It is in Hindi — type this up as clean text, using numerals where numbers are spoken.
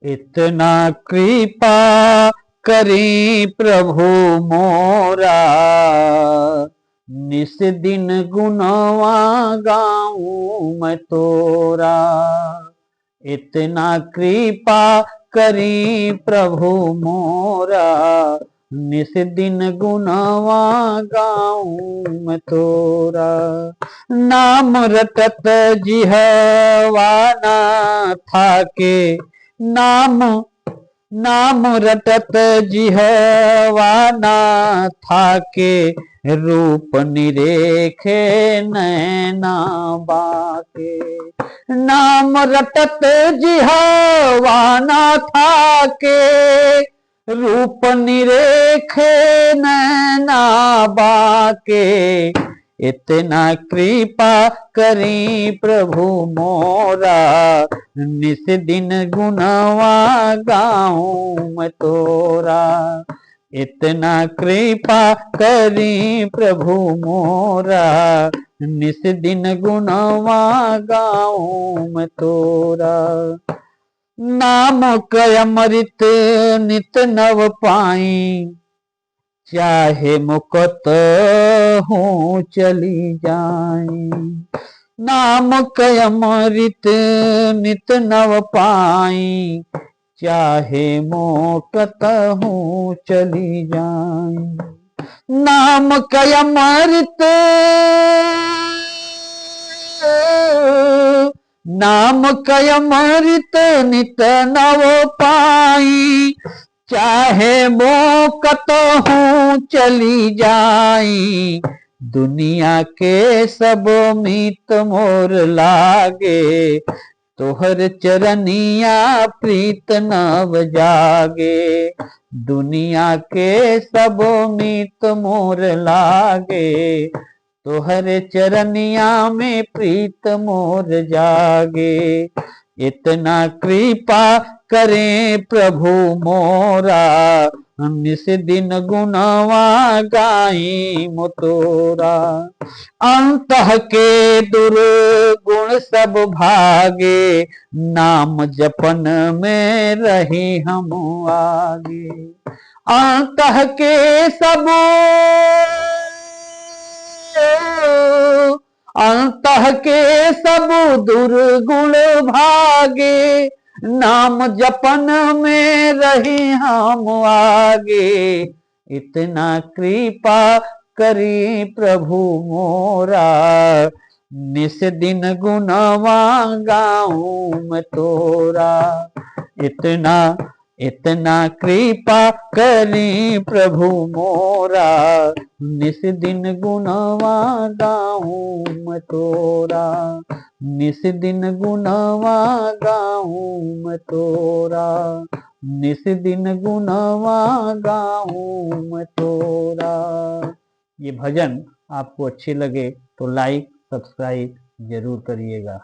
इतना कृपा करी प्रभु मोरा, निस दिन गुणवा गाऊं मैं तोरा। इतना कृपा करी प्रभु मोरा, निस दिन गुणवा गाऊं मैं तोरा। नाम रटत जिहवा ना थाके, नाम रटत जिहवा ना थाके, रूप निरेखे नैना बाके। नाम रटत जिहवा ना थाके, रूप निरेखे नैना बाके। इतना कृपा करी प्रभु मोरा, निस दिन गुणवा गाऊं मैं तोरा। इतना कृपा करी प्रभु मोरा, निस दिन गुणवा गाऊं मैं तोरा। नाम कय अमृत नित नव पाई, चाहे मुकत हूँ चली जाई। नाम कय अमृत नित नव पाई, चाहे मोकत हूँ चली जाई। नाम कय अमृत, नाम कय अमृत नित नव पाई, चाहे मोकत हूँ चली जाई। दुनिया के सब मीत मोर लागे, तोहर चरनिया प्रीत नव जागे। दुनिया के सब मीत मोर लागे, तोहर चरनिया में प्रीत मोर जागे। इतना कृपा करे प्रभु मोरा, निस दिन गुणवा गाई मोतोरा। अंतः के दुर्गुण सब भागे, नाम जपन में रही हम आगे। अंतः के सब, अंतः के सब दुर्गुण भागे, नाम जपन में रही हम आगे। इतना कृपा करी प्रभु मोरा, निस दिन गुणवा गाऊं मैं तोरा। इतना कृपा करी प्रभु मोरा, निस दिन गुणवा गाऊं मैं तोरा। निस दिन गुणवा गाऊं मैं तोरा, निस दिन गुणवा गाऊं मैं तोरा। ये भजन आपको अच्छे लगे तो लाइक सब्सक्राइब जरूर करिएगा।